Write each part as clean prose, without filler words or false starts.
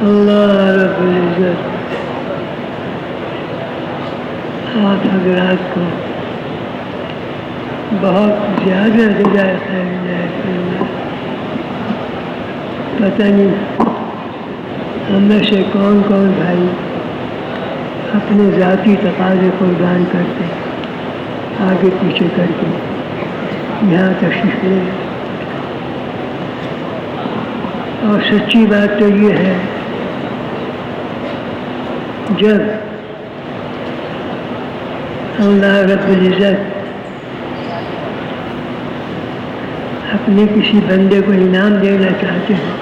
اللہ رب العزت آپ حضرات کو بہت زیادہ جزائے خیر دے۔ پتہ نہیں ہم میں سے کون کون بھائی اپنے ذاتی تقاضے قربان کرتے آگے پیچھے کر کے یہاں تشریف لے۔ اور سچی بات تو یہ ہے، جب اللہ رب العزت اپنے کسی بندے کو انعام دینا چاہتے ہیں،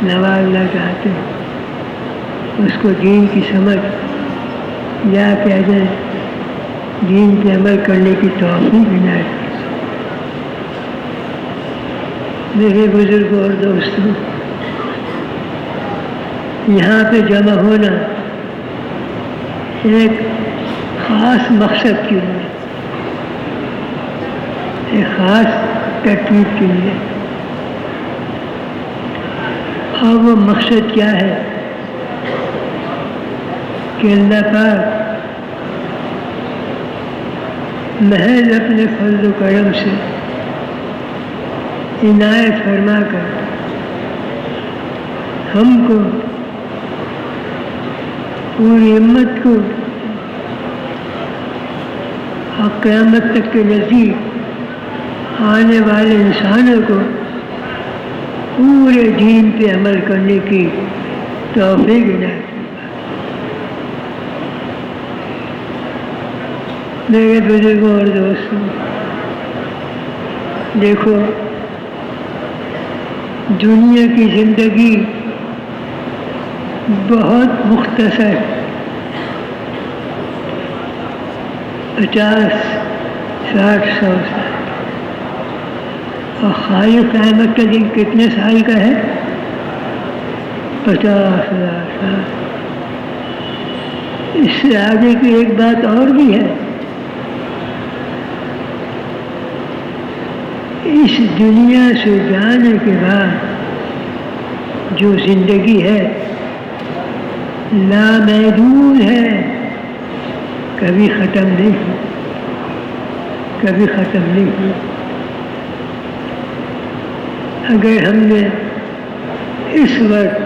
نوازنا چاہتے ہیں، اس کو دین کی سمجھ یا کہہ دیں دین پہ عمل کرنے کی توفیق عنایت کرتے۔ میرے بزرگوں اور دوستوں، یہاں پہ جمع ہونا ایک خاص مقصد کے لیے، ایک خاص ترتیب کے لیے، اور وہ مقصد کیا ہے کہ اللہ پاک محض اپنے فضل و کرم سے عنایت فرما کر ہم کو، پوری امت کو اور قیامت تک کے نزدیک آنے والے انسانوں کو پورے دین پہ عمل کرنے کی توفیق عنایت۔ میرے بزرگوں اور دوستوں، دیکھو دنیا کی زندگی بہت مختصر، 50 60 100 سال، اور خالق قیامت کا دن کتنے سال کا ہے؟ 50,000 سال۔ اس سے آگے کی ایک بات اور بھی ہے، اس دنیا سے جانے کے بعد جو زندگی ہے لامحدود ہے، کبھی ختم نہیں ہو، کبھی ختم نہیں ہو۔ اگر ہم نے اس وقت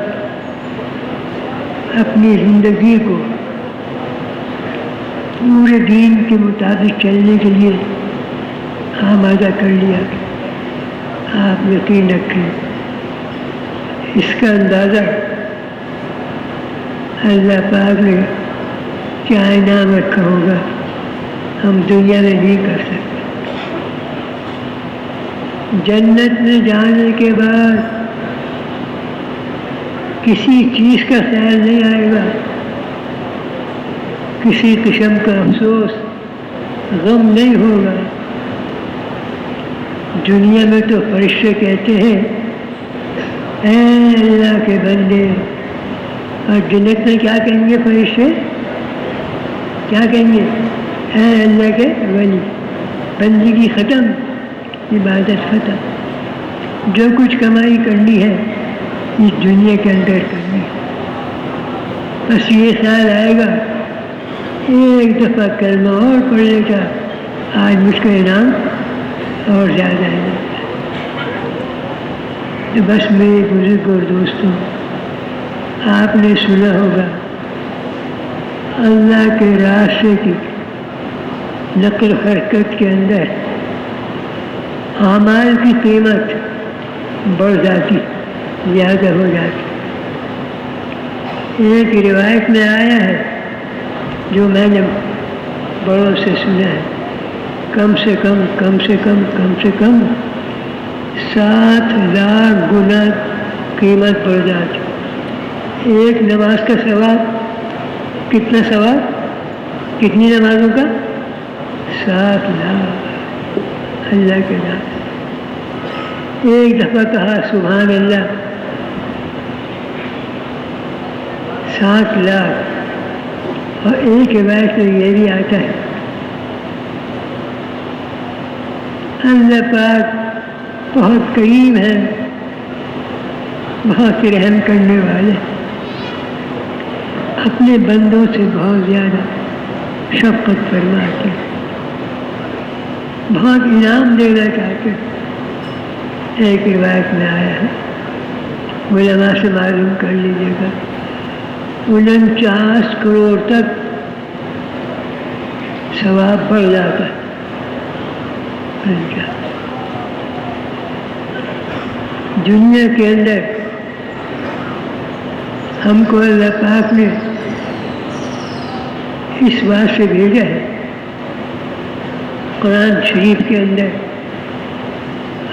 اپنی زندگی کو پورے دین کے مطابق چلنے کے لیے آمادہ کر لیا، آپ یقین رکھیں اس کا اندازہ اللہ پاک نے کیا انعام رکھا ہوگا ہم دنیا میں نہیں کر سکتے۔ جنت میں جانے کے بعد کسی چیز کا خیال نہیں آئے گا، کسی قسم کا افسوس غم نہیں ہوگا۔ دنیا میں تو فرشتے کہتے ہیں اے اللہ کے بندے، اور جنت میں کیا کہیں گے فرشتے؟ کیا کہیں گے؟ اے اللہ کے ولی، بندگی ختم، عبادت ختم، جو کچھ کمائی کرنی ہے اس دنیا کے اندر کرنی ہے۔ بس یہ خیال آئے گا ایک دفعہ کلمہ اور پڑھنے کا، آج مجھ کا انعام اور زیادہ ہے۔ تو بس میرے بزرگ اور دوستوں، آپ نے سنا ہوگا اللہ کے راستے کی نقل حرکت کے اندر اعمال کی قیمت بڑھ جاتی، زیادہ ہو جاتی۔ ایک روایت میں آیا ہے جو میں نے بڑوں سے سنا ہے، کم سے کم 7 لاکھ گنا قیمت بڑھ جاتی۔ ایک نماز کا ثواب، کتنا ثواب؟ کتنی نمازوں کا؟ 7 لاکھ اللہ کے نام۔ ایک دفعہ کہا سبحان اللہ، 7 لاکھ۔ اور ایک روایت میں یہ بھی آتا ہے اللہ پاک بہت کریم ہے، بہت رحم کرنے والے، اپنے بندوں سے بہت زیادہ شفقت فرماتے، بہت انعام دینا چاہتے۔ ایک روایت میں آیا ہے، علماء سے معلوم کر لیجیے گا، 49 کروڑ تک ثواب بڑھ جاتا ہے۔ دنیا کے اندر ہم کو اللہ پاک نے اس بات سے بھیجا ہے، قرآن شریف کے اندر،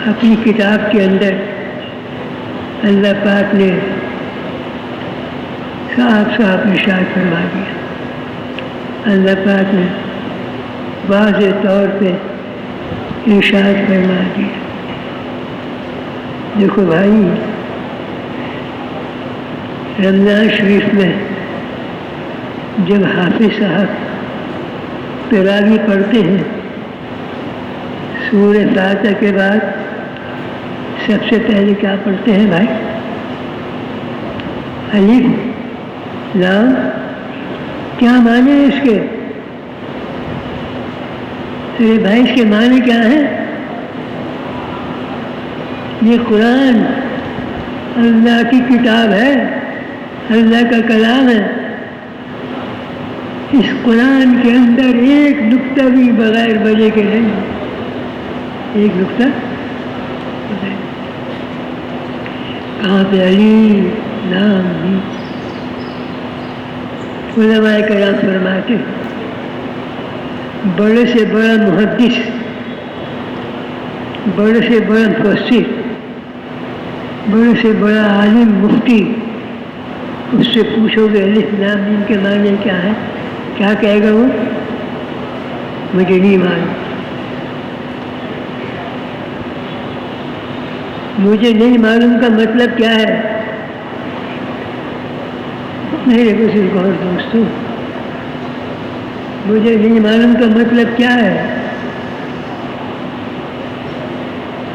اپنی کتاب کے اندر اللہ پاک نے صاف صاف ارشاد فرما دیا۔ اللہ پاک نے واضح طور پہ ارشاد فرما دیا۔ دیکھو بھائی، رمضان شریف میں جب حافظ صاحب تراویح پڑھتے ہیں، سورہ فاتحہ کے بعد سب سے پہلے کیا پڑھتے ہیں بھائی؟ الف لام، کیا معنی ہے اس کے؟ ارے بھائی، اس کے معنی کیا ہے؟ یہ قرآن اللہ کی کتاب ہے، اللہ کا کلام ہے۔ اس قرآن کے اندر ایک نقطہ بھی بغیر وجہ کے نہیں، ایک نقطہ کہاں پہ؟ الف لام میم۔ علماء کرام فرماتے، بڑے سے بڑا محدث، بڑے سے بڑا مفسر، بڑے سے بڑا عالم مفتی، اس سے پوچھو گے الف لام میم کے معنی کیا ہے، کیا کہے گا وہ؟ مجھے نہیں معلوم، مجھے نہیں معلوم کا مطلب کیا ہے؟ میرے بزرگ اور دوستوں، مجھے نہیں معلوم کا مطلب کیا ہے؟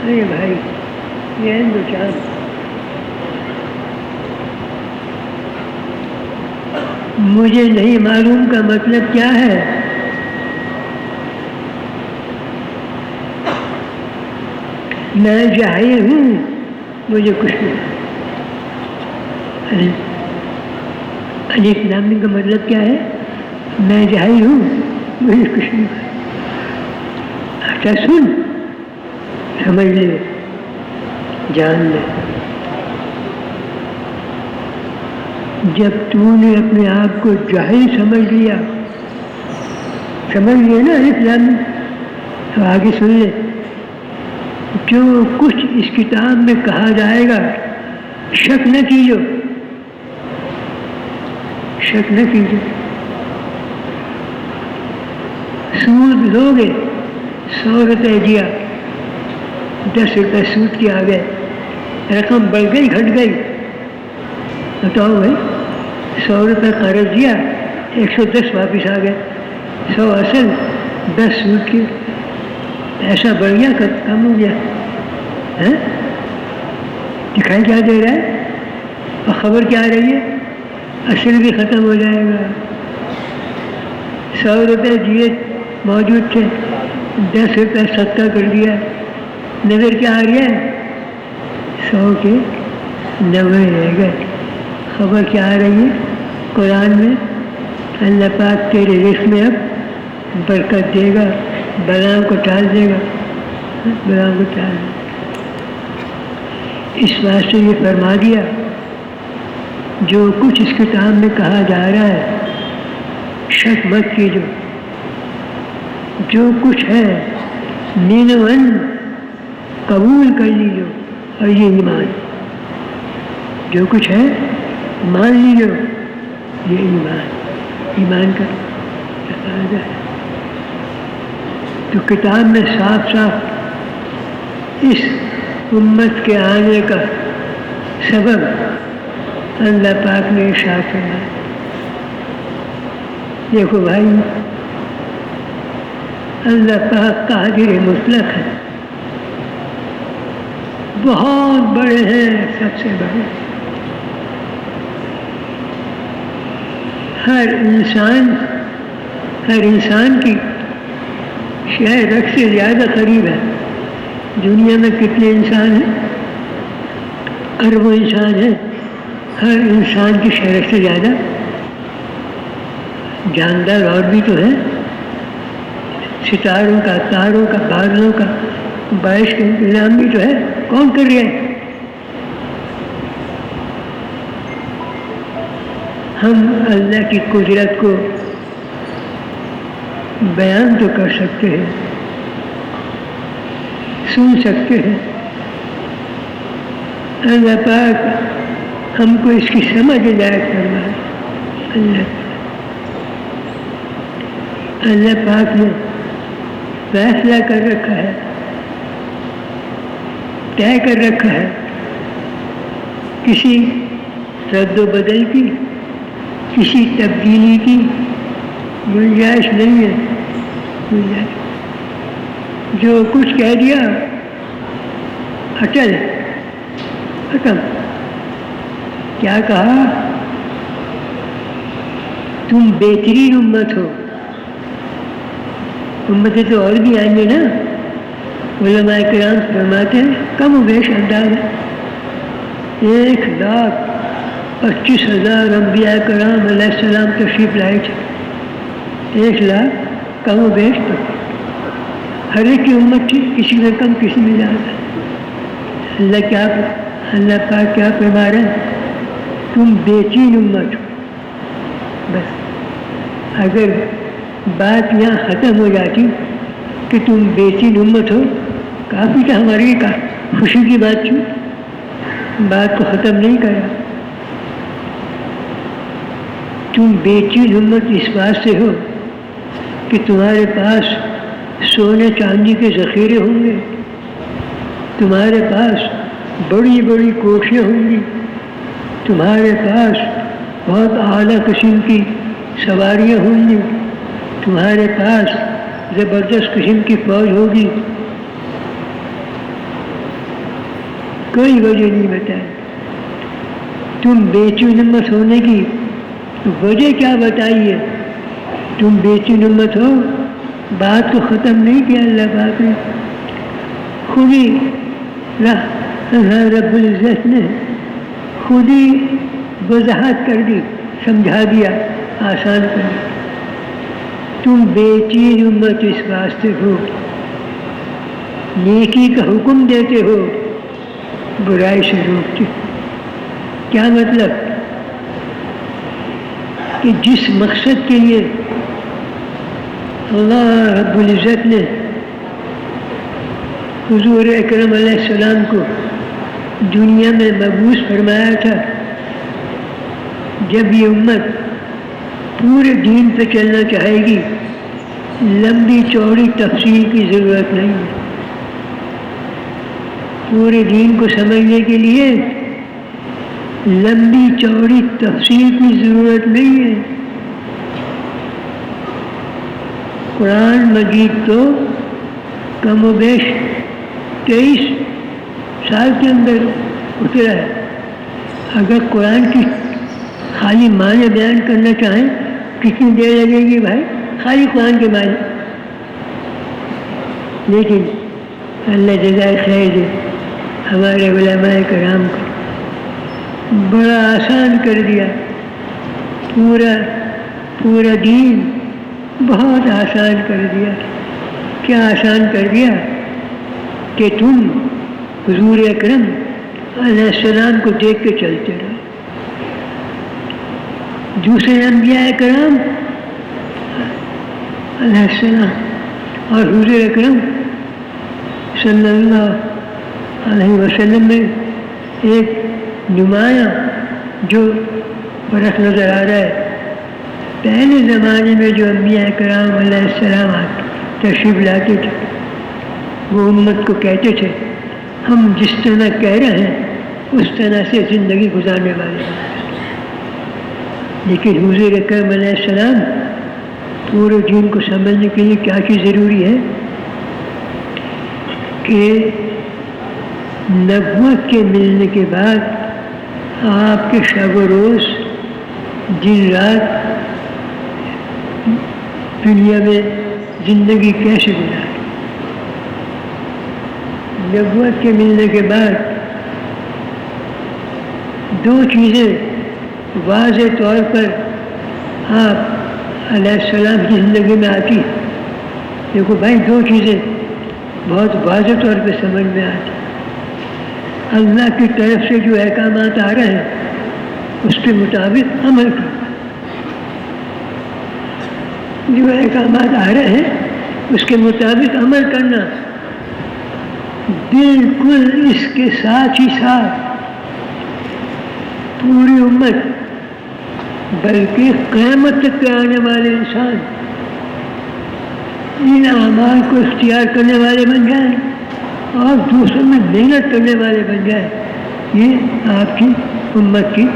ارے بھائی، یہ ہندوستان، مجھے نہیں معلوم کا مطلب کیا ہے؟ میں جاہل ہوں، مجھے کچھ نہیں۔ الف لام میم کا مطلب کیا ہے؟ میں جاہل ہوں، مجھے کچھ نہیں۔ اچھا سن، سمجھ لے، جان لے، جب تو نے اپنے آپ کو جاہل سمجھ لیا نا الف لام میم، تو آگے سن لے، جو کچھ اس کتاب میں کہا جائے گا شک نہ کیجو، شک نہ کیجو۔ سود لو گے، 100 روپے دیا، 10 روپے سود کے آ گئے، رقم بڑھ گئی گھٹ گئی؟ بتاؤ بھائی، 100 روپے قرض دیا، 110 واپس آ گئے، 100 اصل 10 سود کے، پیسہ بڑھ گیا کم ہو گیا؟ دکھائی کیا دے رہا ہے؟ اور خبر کیا آ رہی ہے؟ اصل بھی ختم ہو جائے گا۔ 100 روپے دیے موجود تھے، 10 روپے صدقہ کر دیا، نظر کیا آ رہی ہے؟ 100 کے 90 رہ گئے۔ خبر کیا آ رہی ہے؟ قرآن میں اللہ پاک تیرے رزق میں اب برکت دے گا، بلاؤں کو ٹال دے گا، بلاؤں کو ٹال دے گا۔ اس واسطے یہ فرما دیا، جو کچھ اس کتاب میں کہا جا رہا ہے شک مت کیجو، جو کچھ ہے نینوان قبول کر لیجو، اور یہ ایمان، جو کچھ ہے مان لیجو، یہ ایمان کا تقاضا ہے۔ تو کتاب میں صاف صاف اس امت کے آنے کا سبب اللہ پاک نے ارشاد فرمایا۔ دیکھو بھائی، اللہ پاک قادر مطلق ہے، بہت بڑے ہیں، سب سے بڑے. ہر انسان کی شاید رگ سے زیادہ قریب ہے. دنیا میں کتنے انسان ہیں؟ اربوں انسان ہیں. ہر انسان کی شرح سے زیادہ جاندار اور بھی تو ہے. ستاروں کا، تاروں کا، بادلوں کا، بارش کا انتظام بھی تو ہے. کون کر رہے ہیں؟ ہم اللہ کی قدرت کو بیان تو کر سکتے ہیں، سن سکتے ہیں. اللہ پاک ہم کو اس کی سمجھ ہدایت فرمائے. اللہ پاک نے فیصلہ کر رکھا ہے، طے کر رکھا ہے. کسی رد و بدل کی، کسی تبدیلی کی گنجائش نہیں ہے. جو کچھ کہہ دیا اٹل، ختم. کیا کہا؟ تم بہترین امت ہو. امتیں تو اور بھی آئیں گے نا. علماء کرام فرماتے ہیں کم و بیش انداز ہے 1,25,000 انبیاء کرام علیہ السلام تشریف لائے تھے. 1,00,000 کم و بیش تو ہر ایک کی امت تھی، کسی میں کم کسی میں زیادہ. اللہ پاک کیا فرما رہے ہیں؟ تم بہترین امت ہو. بس اگر بات یہاں ختم ہو جاتی کہ تم بہترین امت ہو، کافی تھا ہمارے لیے. خوشی کی بات تھی. بات کو ختم نہیں کرا. تم بہترین امت اس بات سے ہو کہ تمہارے پاس سونے چاندی کے ذخیرے ہوں گے، تمہارے پاس بڑی بڑی کوٹھیاں ہوں گی، تمہارے پاس بہت اعلیٰ قسم کی سواریاں ہوں گی، تمہارے پاس زبردست قسم کی فوج ہوگی. کوئی وجہ نہیں بتائی. تم بہترین امت ہونے کی وجہ کیا بتائیے؟ تم بہترین امت ہو، بات کو ختم نہیں کیا. اللہ پاک نے خود ہی رب العزت نے خود ہی وضاحت کر دی، سمجھا دیا، آسان کر دیا. تم بہترین امت اس واسطے ہو نیکی کا حکم دیتے ہو، برائی سے روکتے. کیا مطلب؟ کہ جس مقصد کے لیے اللہ رب العزت نے حضور اکرم علیہ السلام کو دنیا میں مبعوث فرمایا تھا، جب یہ امت پورے دین پہ چلنا چاہے گی، لمبی چوڑی تفصیل کی ضرورت نہیں ہے. پورے دین کو سمجھنے کے لیے لمبی چوڑی تفصیل کی ضرورت نہیں ہے. قرآن مجید تو کم و بیش 23 سال کے اندر اترا ہے. اگر قرآن کی خالی معنی بیان کرنا چاہیں کتنی دیر لگے گی بھائی؟ خالی قرآن کے معنی. لیکن اللہ جزائے خیر دے ہمارے علماء کرام کو بڑا آسان کر دیا. پورا دین بہت آسان کر دیا. کیا آسان کر دیا؟ کہ تم حضور اکرم علیہ السلام کو دیکھ کے چلتے رہو. دوسرے انبیاء کرام علیہ السلام اور حضور اکرم صلی اللہ علیہ وسلم میں ایک نمایاں جو فرق نظر آ رہا ہے. پہلے زمانے میں جو انبیاء کرام علیہ السلام تشریف لاتے تھے، وہ امت کو کہتے تھے ہم جس طرح کہہ رہے ہیں اس طرح سے زندگی گزارنے والے ہیں. لیکن حضور اکرم علیہ السلام پورے دین کو سمجھنے کے لیے کیا چیز ضروری ہے؟ کہ نبوت کے ملنے کے بعد آپ کے شب و روز دن رات دنیا میں زندگی کیسے گزاری؟ نبوت کے ملنے کے بعد دو چیزیں واضح طور پر آپ علیہ السلام کی زندگی میں آتی ہیں. دیکھو بھائی، دو چیزیں بہت واضح طور پہ سمجھ میں آتی ہیں. اللہ کی طرف سے جو احکامات آ رہے ہیں اس کے مطابق عمل کرنا. جو احکامات آ رہے ہیں اس کے مطابق عمل کرنا. بالکل اس کے ساتھ ہی ساتھ پوری امت بلکہ قیامت تک کے آنے والے انسان ان اعمال کو اختیار کرنے والے بن جائیں اور دوسروں میں محنت کرنے والے بن جائیں. یہ آپ کی امت کی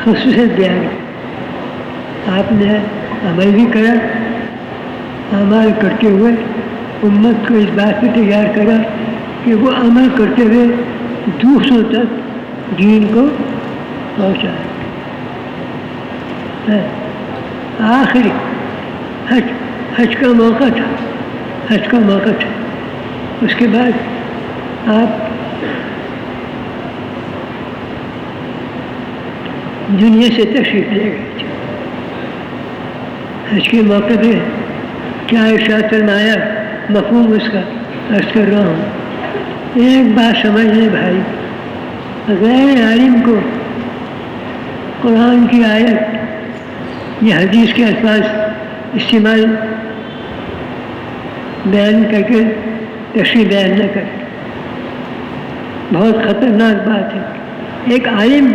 خصوصیت بیان ہے. آپ نے عمل بھی کرا، اعمال کرتے ہوئے امت کو اس بات پہ تیار کرا کہ وہ عمل کرتے ہوئے دوسروں تک دین کو پہنچائے. آخری حج کا موقع تھا. اس کے بعد آپ دنیا سے تشریف لے گئے تھے. حج کے موقع پہ کیا ارشاد فرمایا؟ مفہوم اس کا عرض کر رہا ہوں. ایک بات سمجھ لیں بھائی، غیر عالم کو قرآن کی آیت یا حدیث کے الفاظ استعمال بیان کر کے تشریح بیان نہ کرے. بہت خطرناک بات ہے. ایک عالم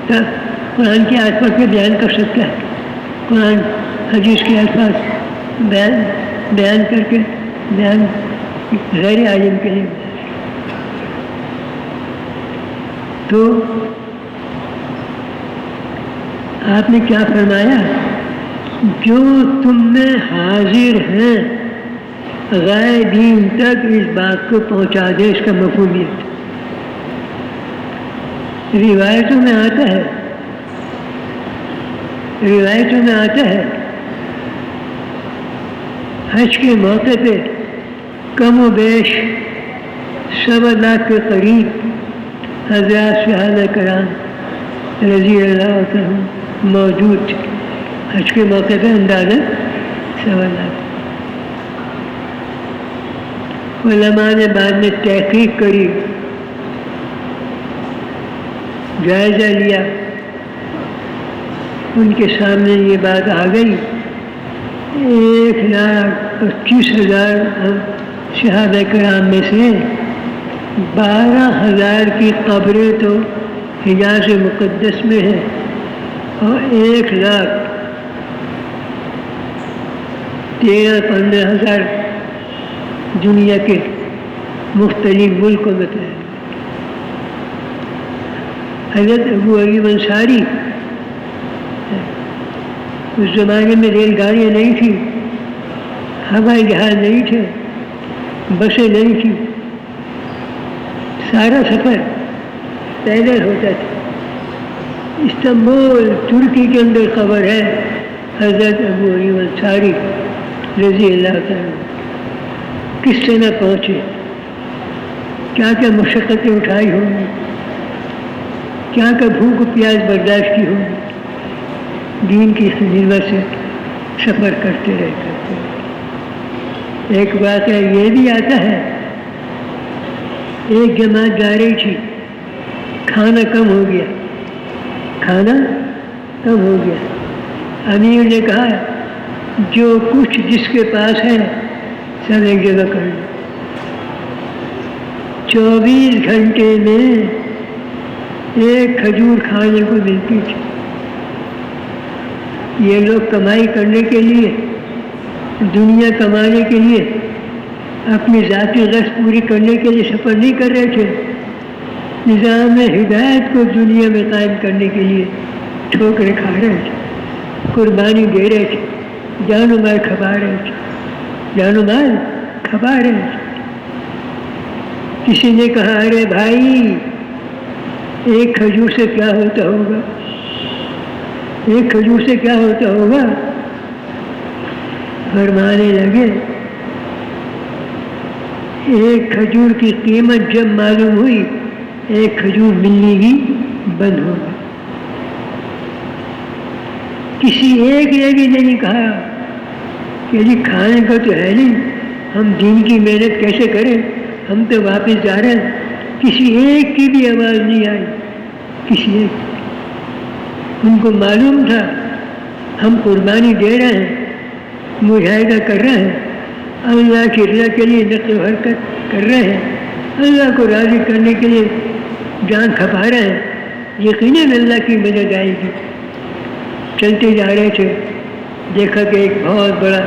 قرآن کی آیت پڑھ کے بیان کر سکتا ہے، قرآن حدیث کے الفاظ بیان کر کے بیان غیر عالم کے لیے. تو آپ نے کیا فرمایا؟ جو تم میں حاضر ہیں غائبین تک اس بات کو پہنچا دے. اس کا مفہوم یہ روایتوں میں آتا ہے حج کے موقع پہ کم و بیش 1.25 لاکھ کے قریب حضرات صحابہ کرام رضی اللہ عنہ موجود تھے. حج کے موقع پہ اندازہ 1.25 لاکھ. علماء نے بعد میں تحقیق کری، جائزہ لیا، ان کے سامنے یہ بات آ گئی 1,25,000 صحابہ کرام میں سے 12,000 کی قبریں تو حجاز مقدس میں ہیں اور 1,13,000-15,000 دنیا کے مختلف ملکوں میں تھے. حضرت ابو ایوب انصاری، اس زمانے میں ریل گاڑیاں نہیں تھیں، ہوائی جہاز نہیں تھے، بسیں نہیں تھیں، سارا سفر پیدل ہوتا تھا. استنبول ترکی کے اندر خبر ہے حضرت ابو ایوب انصاری رضی اللہ تعالیٰ کس طرح پہنچے، کیا کیا مشقتیں اٹھائی ہوں گی، کیا کیا بھوک پیاس برداشت کی ہوگی. دین کی خدمت سے سفر کرتے رہے. ایک واقعہ یہ بھی آتا ہے، ایک جماعت جا رہی تھی، کھانا کم ہو گیا. امیر نے کہا جو کچھ جس کے پاس ہے سب ایک جگہ کر لو. 24 گھنٹے میں ایک کھجور کھانے کو ملتی تھی. یہ لوگ کمائی کرنے کے لیے، دنیا کمانے کے لیے، اپنی ذاتی غرض پوری کرنے کے لیے سفر نہیں کر رہے تھے. نظام ہدایت کو دنیا میں قائم کرنے کے لیے ٹھوکریں کھا رہے تھے، قربانی دے رہے تھے، جان و مال کھپا رہے تھے. کسی نے کہا ارے بھائی ایک کھجور سے کیا ہوتا ہوگا، ایک کھجور سے کیا ہوتا ہوگا؟ فرمانے لگے ایک کھجور کی قیمت جب معلوم ہوئی ایک کھجور ملنی ہی بند ہو گئی۔ کسی ایک نے بھی نہیں کہا کہ جی کھانے کا تو ہے نہیں، ہم دین کی محنت کیسے کریں، ہم تو واپس جا رہے ہیں۔ کسی ایک کی بھی آواز نہیں آئی، کسی ایک۔ ان کو معلوم تھا ہم قربانی دے رہے ہیں، مجاہدہ کر رہے ہیں، اللہ کی رضا کے لیے نقل و حرکت کر رہے ہیں، اللہ کو راضی کرنے کے لیے جان کھپا رہے ہیں، یقیناً اللہ کی مدد آئے گی۔ چلتے جا رہے تھے، دیکھا کہ ایک بہت بڑا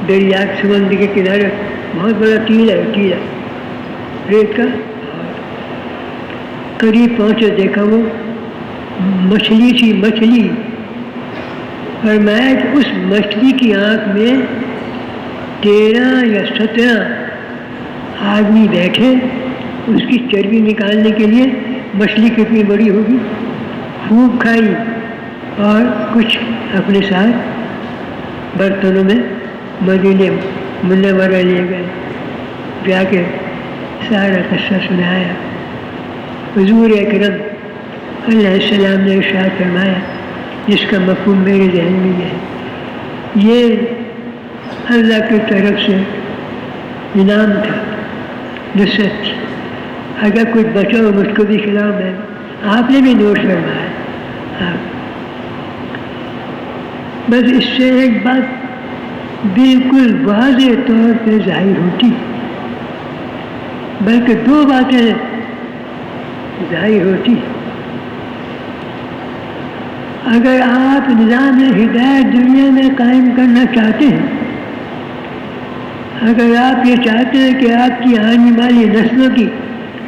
دریا سمندر کے کنارے بہت بڑا ٹیلا ہے، ٹیلا ریت کا۔ قریب پہنچے دیکھا وہ مچھلی تھی، مچھلی۔ فرمایا کہ اس مچھلی کی آنکھ میں 13 یا 17 آدمی بیٹھے اس کی چربی نکالنے کے لیے۔ مچھلی کتنی بڑی ہوگی، خوب کھائی اور کچھ اپنے ساتھ برتنوں میں مدینے منورہ لے گئے۔ جا کے سارا قصہ سنایا۔ حضور اکرم علیہ السلام نے ارشاد فرمایا، جس کا مفہوم میرے ذہن میں یہ ہے، یہ اللہ کی طرف سے انعام تھا، نصرت تھی۔ اگر کچھ بچا ہو مجھ کو بھی کھلاؤ، میں آپ نے بھی نوٹ فرمایا۔ بس اس سے ایک بات بالکل واضح طور پہ ظاہر ہوتی، بلکہ 2 باتیں ظاہر ہوتی۔ اگر آپ نظام ہدایت دنیا میں قائم کرنا چاہتے ہیں، اگر آپ یہ چاہتے ہیں کہ آپ کی آنے والی نسلوں کی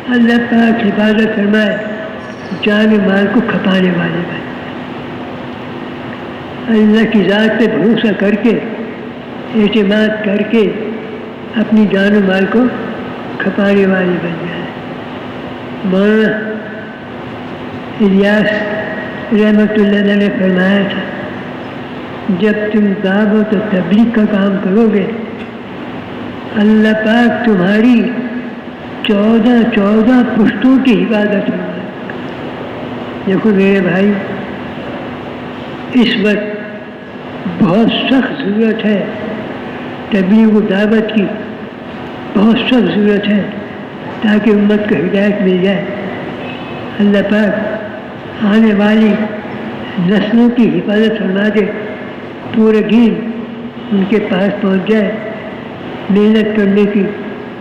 اللہ پاک حفاظت فرمائے، جان مال کو کھپانے والے بن، اللہ کی ذات پہ بھروسہ کر کے، اعتماد کر کے اپنی جان و مال کو کھپانے والے بن جائے۔ مولانا الیاس رحمۃ اللہ علیہ نے فرمایا تھا، جب تم دعوت و تبلیغ کا کام کرو گے، اللہ پاک تمہاری 14 پشتوں کی حفاظت فرمائے۔ دیکھو میرے بھائی، اس وقت بہت سخت ضرورت ہے تبلیغ و دعوت کی، بہت سخت ضرورت ہے تاکہ امت کو ہدایت مل جائے۔ اللہ پاک آنے والی نسلوں کی حفاظت فرما دے، پورے دین ان کے پاس پہنچ جائے۔ محنت کرنے کی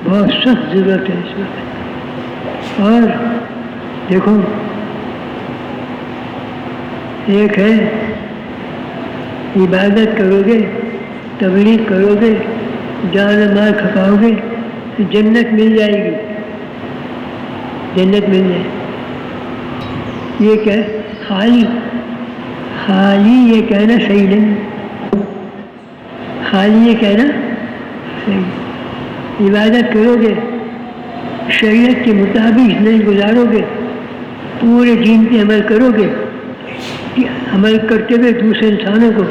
بہت سخت ضرورت ہے اس وقت۔ اور دیکھو، ایک ہے عبادت کرو گے، تبلیغ کرو گے، جان و مال کھپاؤ گے، جنت مل جائے گی، جنت مل جائے گی۔ یہ کیا خالی یہ کہنا صحیح نہیں، خالی یہ کہنا صحیح۔ عبادت کرو گے، شریعت کے مطابق زندگی گزارو گے، پورے دین پہ عمل کرو گے، عمل کرتے ہوئے دوسرے انسانوں کو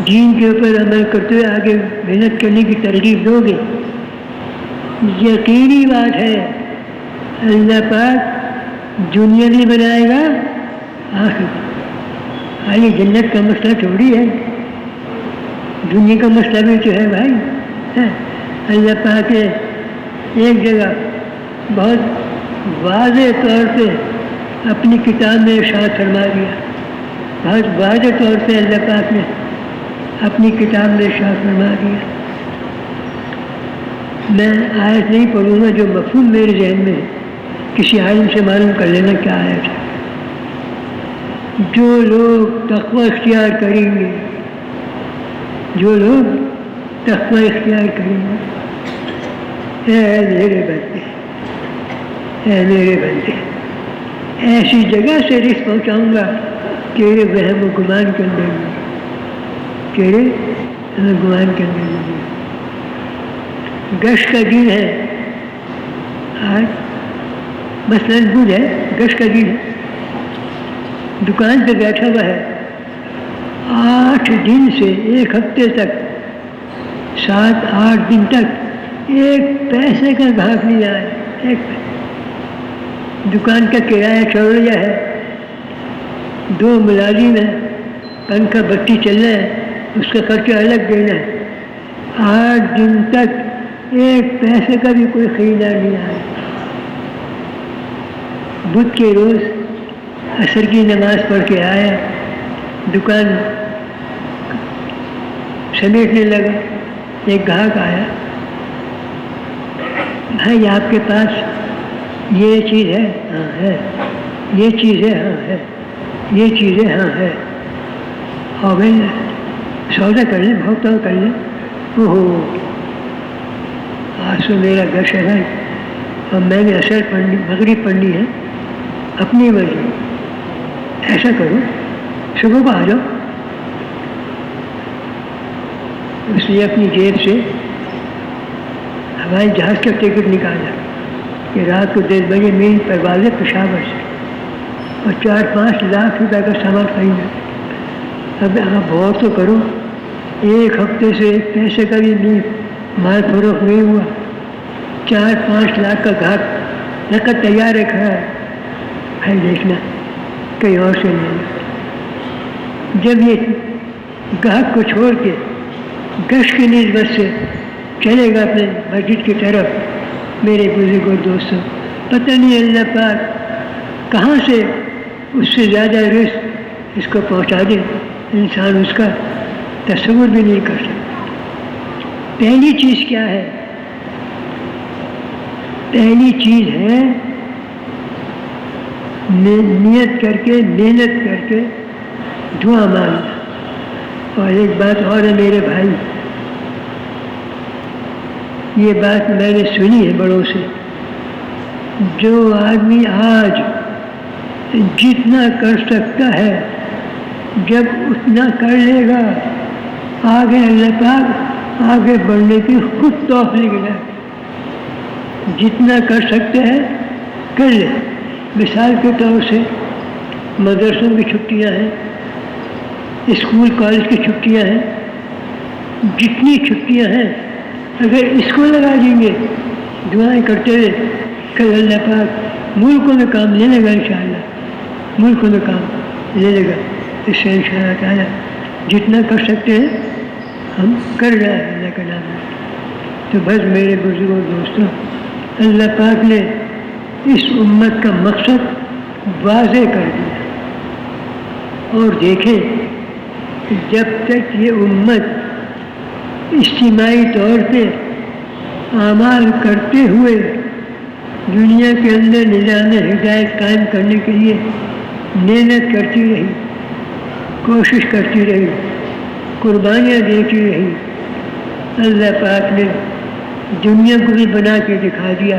دین کے اوپر عمل کرتے ہوئے آگے محنت کرنے کی ترغیب دو گے، یقینی بات ہے اللہ پاک دنیا بھی بنائے گا، آخر یہ جنت کا مسئلہ تھوڑی ہے، دنیا کا مسئلہ بھی تو ہے بھائی۔ اللہ پاک نے ایک جگہ بہت واضح طور پہ اپنی کتاب میں ارشاد فرما دیا، بہت واضح طور پہ اللہ پاک نے اپنی کتاب میں ارشاد فرما دیا۔ میں آیت نہیں پڑھوں گا، جو مفہوم میرے ذہن میں ہے کسی عالم سے معلوم کر لینا کیا آیت ہے۔ جو لوگ تقوی اختیار کریں گے، جو لوگ تقوی اختیار کریں گے، اے میرے بندے، اے میرے بندے، ایسی جگہ سے رزق پہنچاؤں گا تیرے وہم و گمان کے اندر میں، تیرے گمان کے اندر میں۔ گشت کا دن ہے، آج مثلاً بدھ ہے، گش کا دن ہے، دکان پہ بیٹھا ہوا ہے، 8 دن سے 1 ہفتے تک، 7-8 دن تک 1 پیسے کا گھاٹ نہیں آیا، 1 پیسے۔ دکان کا کرایہ چڑھ رہا ہے، 2 ملازم ہیں، پنکھا بتی چل رہا ہے، اس کا خرچہ الگ دینا ہے۔ 8 دن تک 1 پیسے کا بھی کوئی خریدار نہیں آیا۔ بدھ کے روز عصر کی نماز پڑھ کے آیا، دکان سمیٹنے لگا، ایک گاہک آیا، بھائی آپ کے پاس یہ چیز ہے؟ ہاں ہے۔ یہ چیز ہے؟ ہاں ہے۔ یہ چیز ہے؟ ہاں ہے۔ ہو گئی، سودا کر لیں، بہت کر لیں۔ اوہو، آج تو میرا گش ہے بھائی، اور میں نے عصر پڑھنی، مغرب پڑھنی ہے اپنی مرضی۔ ایسا کرو صبح کو آ جاؤ۔ اس نے اپنی جیب سے ہوائی جہاز کا ٹکٹ نکالا کہ رات کو 10 بجے میری پرواز ہے پشاور سے، اور 4-5 لاکھ روپے کا سامان خریدا۔ اب آپ غور تو کرو، 1 ہفتے سے 1 پیسے کا بھی نہیں مال فروخت نہیں ہوا، 4-5 لاکھ کا گھاٹ رکھا تیار رکھا ہے۔ بھائی دیکھنا کہیں اور سے نہیں۔ جب یہ گاہک کو چھوڑ کے گشت کی نسبت سے چلے گا اپنے مسجد کی طرف، میرے بزرگ اور دوستوں، پتہ نہیں اللہ پاک کہاں سے اس سے زیادہ رزق اس کو پہنچا دے، انسان اس کا تصور بھی نہیں کر سکتا۔ پہلی چیز کیا ہے؟ پہلی چیز ہے نیت کر کے، محنت کر کے دعا مانگنا۔ اور ایک بات اور ہے میرے بھائی، یہ بات میں نے سنی ہے بڑوں سے، جو آدمی آج جتنا کر سکتا ہے جب اتنا کر لے گا، آگے اللہ پاک آگے بڑھنے کی خود توفیق دے۔ جتنا کر سکتے ہیں کر لیں۔ مثال کے طور سے مدرسوں کی چھٹیاں ہیں، اسکول کالج کی چھٹیاں ہیں، جتنی چھٹیاں ہیں اگر اس کو لگا دیں گے دعائیں کرتے ہوئے، کل اللہ پاک ملکوں میں کام لے لے گا، انشاءاللہ ملکوں میں کام لے لے گا۔ اس سے انشاءاللہ تعالیٰ جتنا کر سکتے ہیں ہم کر رہے ہیں اللہ کے نام میں۔ تو بس میرے بزرگوں دوستوں، اللہ پاک نے اس امت کا مقصد واضح کر دیا، اور دیکھیں جب تک یہ امت اجتماعی طور پہ اعمال کرتے ہوئے دنیا کے اندر نظام ہدایت قائم کرنے کے لیے محنت کرتی رہی، کوشش کرتی رہی، قربانیاں دیتی رہی، اللہ پاک نے دنیا کو بھی بنا کے دکھا دیا،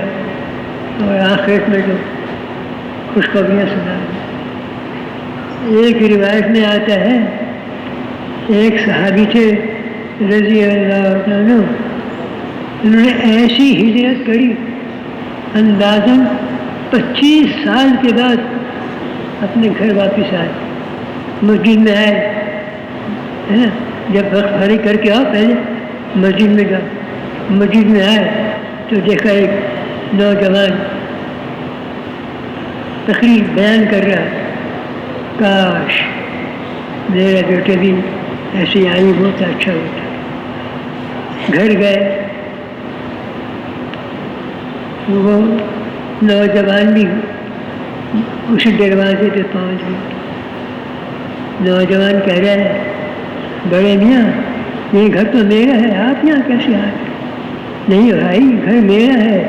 اور آخرت میں تو خوشخبریاں سنا دی۔ ایک روایت میں آتا ہے، ایک صحابی تھے رضی اللہ عنہ، انہوں نے ایسی ہجرت کری، اندازاً 25 سال کے بعد اپنے گھر واپس آئے، مسجد میں آئے، جب وقت فارغ کر کے آؤ پہلے مسجد میں جاؤ۔ مسجد میں آئے تو دیکھا ایک نوجوان تقریر بیان کر رہا، کاش میرا بیٹا بھی ایسے عالم ہوتا، اچھا ہوتا۔ گھر گئے، وہ نوجوان بھی اسی دروازے پہ پہنچ گئے۔ نوجوان کہہ رہا ہے، بڑے میاں یہ گھر تو میرا ہے، آپ یہاں کیسے آ گئے؟ نہیں بھائی، گھر میرا ہے۔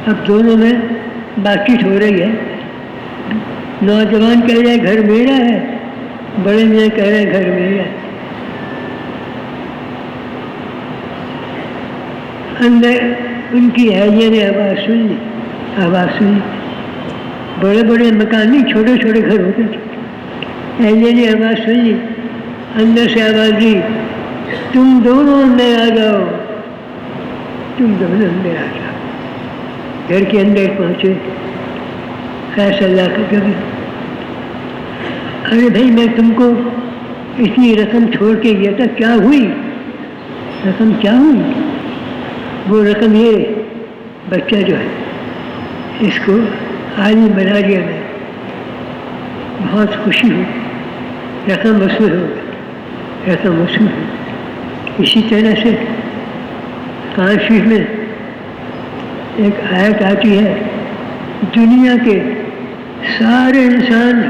اب دونوں میں بات چیت ہو رہی ہے، نوجوان کہہ رہا ہے گھر میرا ہے، بڑے میاں کہہ رہے ہیں گھر میرا ہے۔ اندر ان کی اہلیہ نے آواز سن لی، آواز سنی، بڑے بڑے مکان نہیں، چھوٹے چھوٹے گھر ہوتے تھے۔ اہلیہ نے آواز سن لی، اندر سے آواز دی، تم دونوں اندر آ جاؤ، تم دونوں اندر آ جاؤ۔ گھر کے اندر پہنچے، خیر اللہ کا کبھی، ارے بھائی میں تم کو اتنی رقم چھوڑ کے گیا تھا، کیا ہوئی؟ رقم کیا ہوئی؟ وہ رقم یہ بچہ جو ہے اس کو عالم بنا دیا میں، بہت خوشی ہوئی، رقم وصول ہو گئی، رقم وصول ہو۔ اسی طرح سے قرآن شریف میں ایک آیت آتی ہے، دنیا کے سارے انسان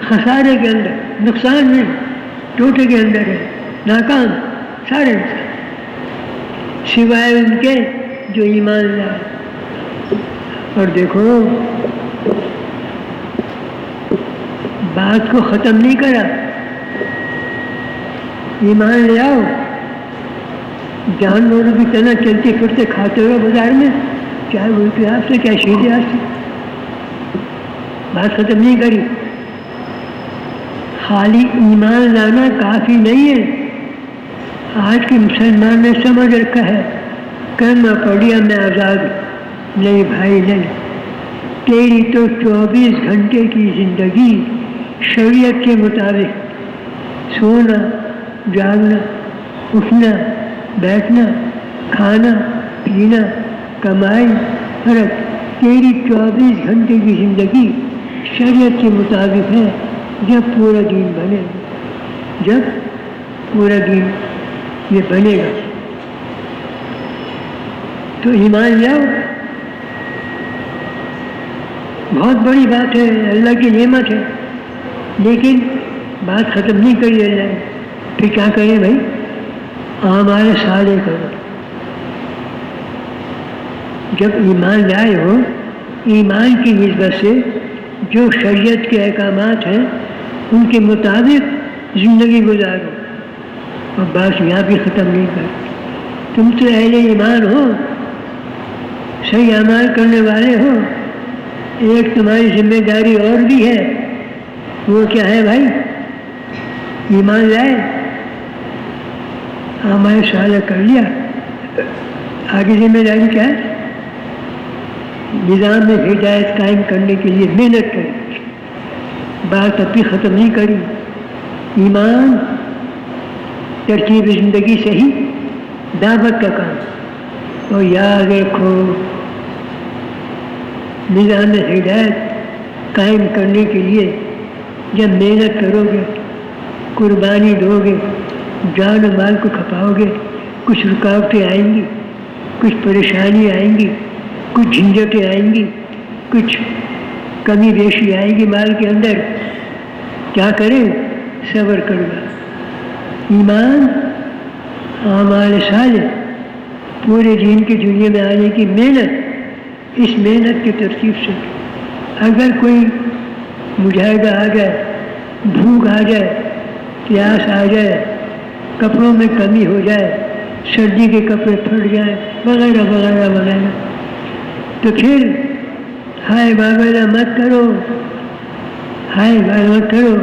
خسارے کے اندر، نقصان میں، ٹوٹے کے اندر ہے، ناکام سارے انسان، سوائے ان کے جو ایمان لائے۔ اور دیکھو بات کو ختم نہیں کرا، ایمان لے آؤ، جانوروں کی طرح چلتے پھرتے کھاتے ہو بازار میں، چاہے وہ کے ہاتھ سے کیا شیرے ہاتھ سے، بات ختم نہیں کری۔ خالی ایمان لانا کافی نہیں ہے۔ آج کے مسلمان نے سمجھ رکھا ہے کلمہ پڑھیا میں آزاد ہوں۔ نہیں بھائی نہیں، تیری تو 24 گھنٹے کی زندگی شریعت کے مطابق، سونا، جاگنا، اٹھنا، بیٹھنا، کھانا، پینا، کمائی، فرق، تیری 24 گھنٹے کی زندگی شریعت کے مطابق ہے۔ جب پورا دین بنے گا، جب پورا دین یہ بنے گا تو ایمان لاؤ، بہت بڑی بات ہے، اللہ کی نعمت ہے، لیکن بات ختم نہیں کری اللہ نے۔ پھر کیا کریں بھائی؟ اعمال صالح کرو۔ جب ایمان لائے ہو، ایمان کی نسبت سے جو شریعت کے احکامات ہیں ان کے مطابق زندگی گزارو، اور بات یہاں بھی ختم نہیں کر۔ تم تو اہل ایمان ہو، صحیح اعمال کرنے والے ہو، ایک تمہاری ذمہ داری اور بھی ہے، وہ کیا ہے بھائی؟ ایمان لائے، اعمال صالح کر لیا، آگے ذمہ داری کیا ہے؟ نظام میں ہدایت قائم کرنے کے لیے محنت کریں۔ بات ابھی ختم نہیں کری۔ ایمان، ترتیب زندگی صحیح، دعوت کا کام، اور یاد رکھو نظام ہدایت قائم کرنے کے لیے جب محنت کرو گے، قربانی دو گے، جان و مال کو کھپاؤ گے، کچھ رکاوٹیں آئیں گی، کچھ پریشانی آئیں گی، کچھ جھنجھٹیں آئیں گی، کچھ کمی بیشی آئے گی مال کے اندر، کیا کریں؟ صبر کرنا۔ ایمان، اعمال صالح، پورے دین کی دنیا میں آنے کی محنت، اس محنت کی ترتیب سے اگر کوئی مجاہدہ آ جائے، بھوک آ جائے، پیاس آ جائے، کپڑوں میں کمی ہو جائے، سردی کے کپڑے پھٹ جائیں وغیرہ وغیرہ وغیرہ، تو پھر ہائے باغلہ مت کرو، ہائے باغلہ مت کرو،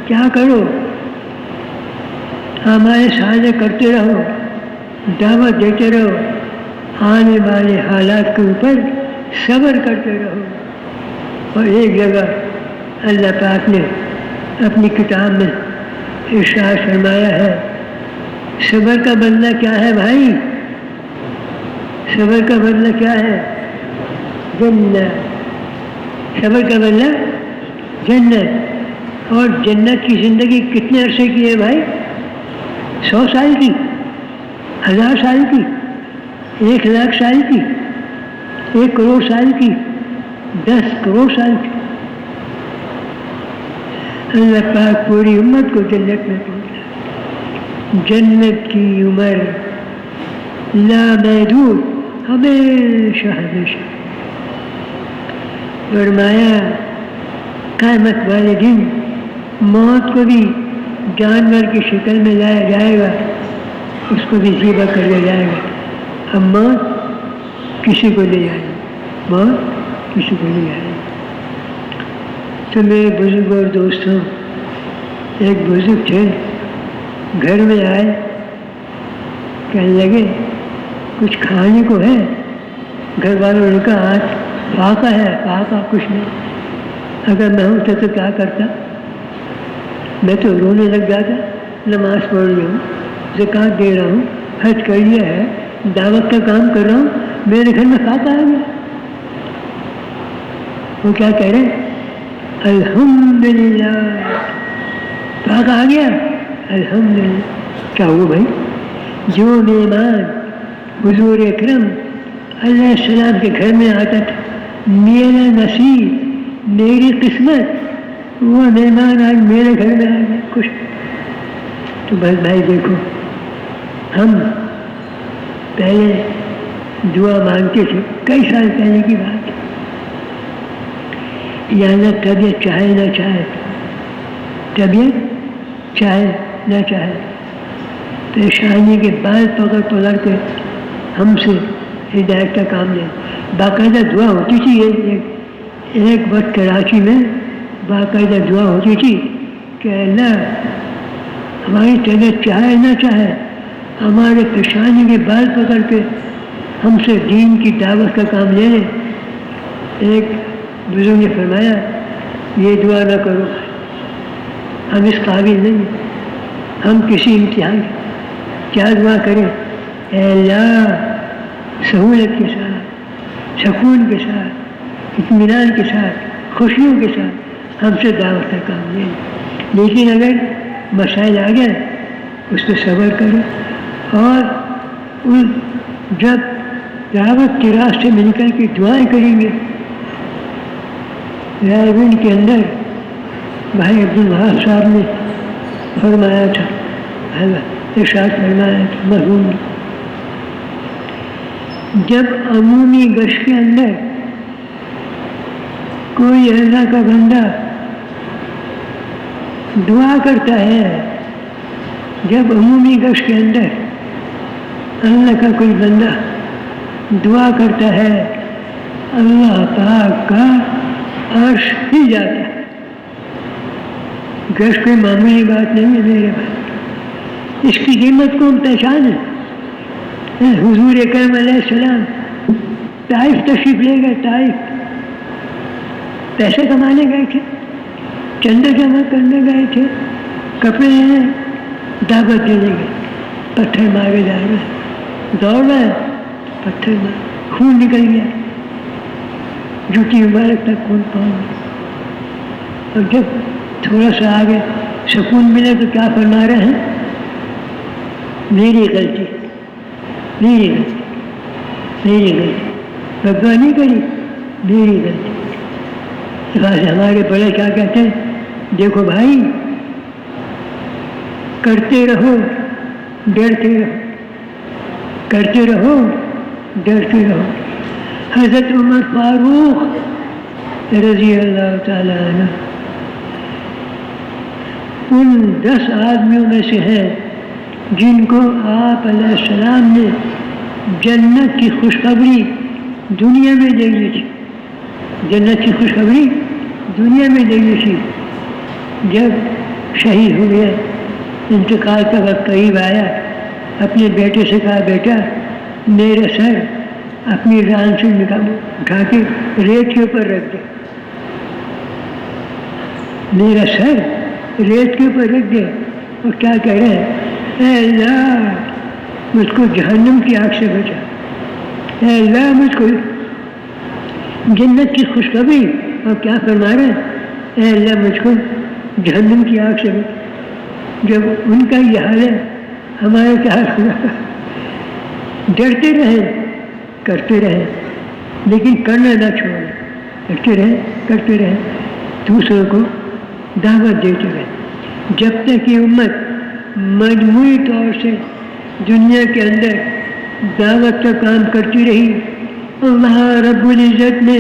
کیا کرو؟ اعمال صالح کرتے رہو، دعوت دیتے رہو، آنے والے حالات کے اوپر صبر کرتے رہو۔ اور ایک جگہ اللہ پاک نے اپنی کتاب میں ارشاد فرمایا ہے، صبر کا بدلہ کیا ہے بھائی؟ صبر کا بدلہ کیا ہے؟ جنت۔ صبر کا بدلہ جنت۔ اور جنت کی زندگی کتنے عرصے کی ہے بھائی؟ 100 سال کی، 1000 سال کی، 1,00,000 سال کی، 1 کروڑ سال کی، 10 کروڑ سال کی۔ اللہ پاک پوری امت کو جنت میں پہنچا۔ جنت کی عمر لامحدود، ہمیشہ ہمیشہ۔ فرمایا قیامت والے دن موت کو بھی جانور کی شکل میں لایا جائے گا، اس کو بھی ذبح کر لیا جائے گا۔ اب موت کسی کو لے جائے گی، موت کسی کو لے جائے گی۔ تو میرے بزرگ اور دوستوں، ایک بزرگ تھے، گھر میں آئے، کہنے لگے کچھ کھانے کو ہے؟ گھر والوں نے کہا آج فاقہ ہے، فاقہ کچھ نہیں. اگر میں ہوتا تو کیا کرتا؟ میں تو رونے لگ جاتا. نماز پڑھ رہی ہوں، زکوٰۃ دے رہا ہوں، حج کر لیا ہے، دعوت کا کام کر رہا ہوں، میرے گھر میں فاقہ آ گیا. وہ کیا کہہ رہے ہیں؟ الحمدللہ، فاقہ آ گیا، الحمدللہ. کیا ہوا بھائی؟ جو مہمان حضور اکرم علیہ السلام کے گھر میں آتا تھا، میرا نصیب، میری قسمت، وہ مہمان آج میرے گھر میں آ گیا. خوش. تو بس بھائی دیکھو، ہم پہلے دعا مانگتے تھے، کئی سال پہلے کی بات ہے، یا نہ طبیعت چاہے نہ چاہے، طبیعت چاہے نہ چاہے، پریشانی کے بال پکڑ پکڑ کے ہم سے ہدایت کا کام لیں. باقاعدہ دعا ہوتی تھی. ایک وقت کراچی میں باقاعدہ دعا ہوتی تھی کہ اللہ ہماری طبیعت چاہے نہ چاہے، ہمارے پریشانی کے بال پکڑ کے ہم سے دین کی دعوت کا کام لے لیں. ایک بزرگ نے فرمایا یہ دعا نہ کرو، ہم اس قابل نہیں، ہم کسی امتحان. کیا دعا کریں؟ اے اللہ سہولت کے ساتھ، سکون کے ساتھ، اطمینان کے ساتھ، خوشیوں کے ساتھ ہم سے دعوت کا کام لیں. لیکن اگر مسائل آ گئے اس پہ صبر کریں، اور جب دعوت کے راستے میں نکل کے دعائیں کریں گے. رائے کے اندر بھائی عبدالوہاب صاحب نے فرمایا تھا، ارشاد فرمایا تھا مرحوم نے، جب عمومی گشت کے اندر کوئی اللہ کا بندہ دعا کرتا ہے، جب عمومی گشت کے اندر اللہ کا کوئی بندہ دعا کرتا ہے، اللہ پاک کا عرش ہل جاتا ہے. گشت کوئی معمولی بات نہیں ہے میرے بھائی، اس کی قیمت کو ہم پہچانیں. حضور اکرم علیہ السلام طائف تشریف لے گئے. طائف پیسے کمانے گئے تھے، چندہ جمع کرنے گئے تھے، کپڑے ہیں، دعوت دینے گئے. پتھر مارے جا رہے، دوڑ رہے، پتھر مار، خون نکل گیا، جوتی مبارک تک خون پہنچ گیا. اور جب تھوڑا سا آگے سکون ملے تو کیا فرما رہے ہیں؟ میری غلطی، میری غلطی، میری غلطی، بدعا نہیں کری، میری غلطی. ہمارے بڑے کیا کہتے ہیں؟ دیکھو بھائی، کرتے رہو ڈرتے رہو، کرتے رہو ڈرتے رہو. حضرت عمر فاروق رضی اللہ تعالیٰ عنہ ان 10 آدمیوں میں سے ہیں جن کو آپ علیہ السلام نے جنت کی خوشخبری دنیا میں دے دی تھی. جنت کی خوشخبری دنیا میں دے دی تھی. جب شہید ہوئے، انتقال کا وقت قریب آیا، اپنے بیٹے سے کہا بیٹا میرا سر اپنی ران سے اٹھا کے ریت کے اوپر رکھ دے، میرا سر ریت کے اوپر رکھ دے. اور کیا کہہ رہے ہیں؟ اے اللہ مجھ کو جہنم کی آگ سے بچا، اے اللہ مجھ کو جنت کی خوشخبری. اور کیا فرما رہے ہیں؟ اے اللہ مجھ کو جہنم کی آگ سے بچا. جب ان کا یہ حال ہے ہمارے کیا حال ہوگا؟ ڈرتے رہیں، کرتے رہیں، لیکن کرنا نہ چھوڑیں. کرتے رہیں، کرتے رہیں، دوسروں کو دعوت دیتے رہیں. جب تک یہ امت مجموعی طور سے دنیا کے اندر دعوت کا کام کرتی رہی، اللہ رب العزت نے